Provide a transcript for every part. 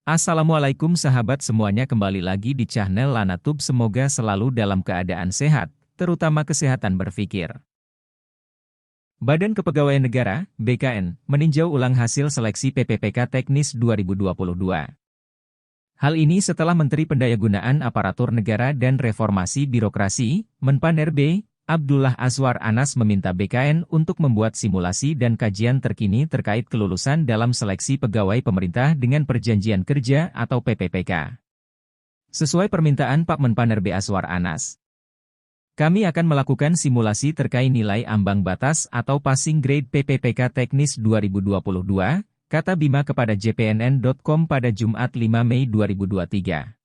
Assalamualaikum sahabat semuanya, kembali lagi di channel Lanatub. Semoga selalu dalam keadaan sehat, terutama kesehatan berpikir. Badan Kepegawaian Negara, BKN, meninjau ulang hasil seleksi PPPK Teknis 2022. Hal ini setelah Menteri Pendayagunaan Aparatur Negara dan Reformasi Birokrasi, Menpan-RB, Abdullah Azwar Anas meminta BKN untuk membuat simulasi dan kajian terkini terkait kelulusan dalam seleksi pegawai pemerintah dengan perjanjian kerja atau PPPK. Sesuai permintaan Pak Menpan-RB Azwar Anas, kami akan melakukan simulasi terkait nilai ambang batas atau passing grade PPPK Teknis 2022, kata Bima kepada jpnn.com pada Jumat 5 Mei 2023.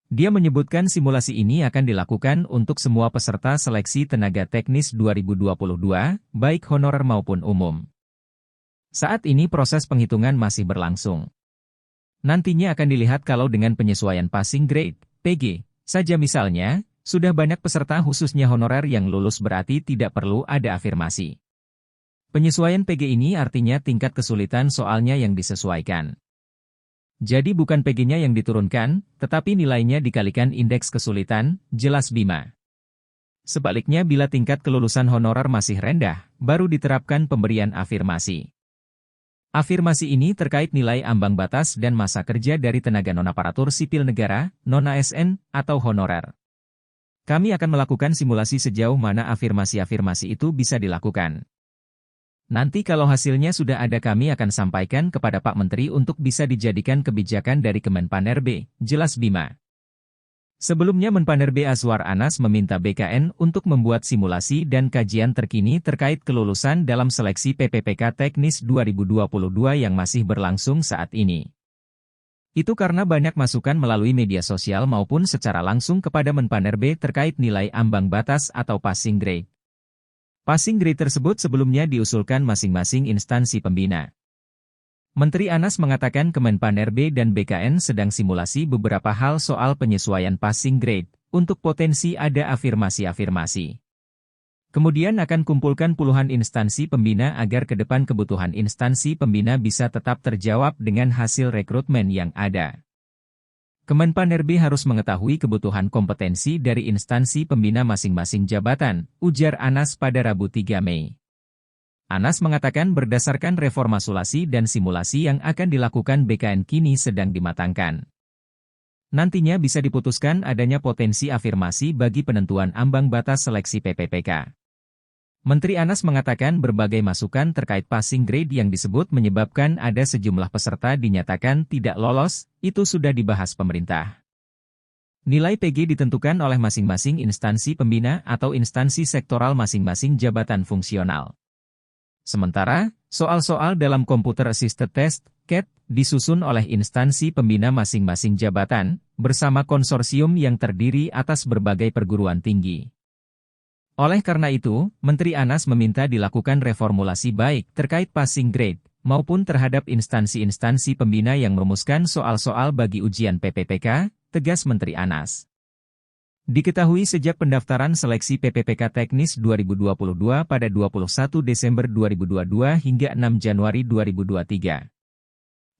Dia menyebutkan simulasi ini akan dilakukan untuk semua peserta seleksi tenaga teknis 2022, baik honorer maupun umum. Saat ini proses penghitungan masih berlangsung. Nantinya akan dilihat kalau dengan penyesuaian passing grade, PG, saja misalnya, sudah banyak peserta khususnya honorer yang lulus berarti tidak perlu ada afirmasi. Penyesuaian PG ini artinya tingkat kesulitan soalnya yang disesuaikan. Jadi bukan PG-nya yang diturunkan, tetapi nilainya dikalikan indeks kesulitan, jelas Bima. Sebaliknya bila tingkat kelulusan honorer masih rendah, baru diterapkan pemberian afirmasi. Afirmasi ini terkait nilai ambang batas dan masa kerja dari tenaga non-aparatur sipil negara, non-ASN, atau honorer. Kami akan melakukan simulasi sejauh mana afirmasi-afirmasi itu bisa dilakukan. Nanti kalau hasilnya sudah ada kami akan sampaikan kepada Pak Menteri untuk bisa dijadikan kebijakan dari Kemenpan-RB, jelas Bima. Sebelumnya Menpan-RB Azwar Anas meminta BKN untuk membuat simulasi dan kajian terkini terkait kelulusan dalam seleksi PPPK Teknis 2022 yang masih berlangsung saat ini. Itu karena banyak masukan melalui media sosial maupun secara langsung kepada Menpan-RB terkait nilai ambang batas atau passing grade. Passing grade tersebut sebelumnya diusulkan masing-masing instansi pembina. Menteri Anas mengatakan Kemenpan-RB dan BKN sedang simulasi beberapa hal soal penyesuaian passing grade, untuk potensi ada afirmasi-afirmasi. Kemudian akan kumpulkan puluhan instansi pembina agar ke depan kebutuhan instansi pembina bisa tetap terjawab dengan hasil rekrutmen yang ada. Kemenpan-RB harus mengetahui kebutuhan kompetensi dari instansi pembina masing-masing jabatan, ujar Anas pada Rabu 3 Mei. Anas mengatakan berdasarkan reformulasi dan simulasi yang akan dilakukan BKN kini sedang dimatangkan. Nantinya bisa diputuskan adanya potensi afirmasi bagi penentuan ambang batas seleksi PPPK. Menteri Anas mengatakan berbagai masukan terkait passing grade yang disebut menyebabkan ada sejumlah peserta dinyatakan tidak lolos, itu sudah dibahas pemerintah. Nilai PG ditentukan oleh masing-masing instansi pembina atau instansi sektoral masing-masing jabatan fungsional. Sementara, soal-soal dalam Computer Assisted Test, CAT, disusun oleh instansi pembina masing-masing jabatan, bersama konsorsium yang terdiri atas berbagai perguruan tinggi. Oleh karena itu, Menteri Anas meminta dilakukan reformulasi baik terkait passing grade, maupun terhadap instansi-instansi pembina yang merumuskan soal-soal bagi ujian PPPK, tegas Menteri Anas. Diketahui sejak pendaftaran seleksi PPPK Teknis 2022 pada 21 Desember 2022 hingga 6 Januari 2023.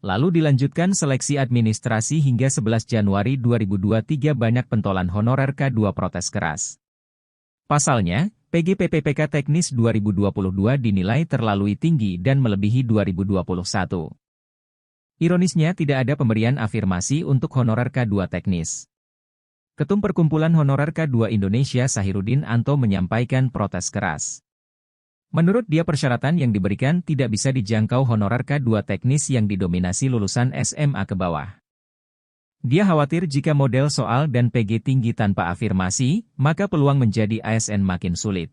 Lalu dilanjutkan seleksi administrasi hingga 11 Januari 2023 banyak pentolan honorer K2 protes keras. Pasalnya, PG PPPK Teknis 2022 dinilai terlalu tinggi dan melebihi 2021. Ironisnya tidak ada pemberian afirmasi untuk honorer K2 teknis. Ketum Perkumpulan Honorer K2 Indonesia Sahiruddin Anto menyampaikan protes keras. Menurut dia persyaratan yang diberikan tidak bisa dijangkau honorer K2 teknis yang didominasi lulusan SMA ke bawah. Dia khawatir jika model soal dan PG tinggi tanpa afirmasi, maka peluang menjadi ASN makin sulit.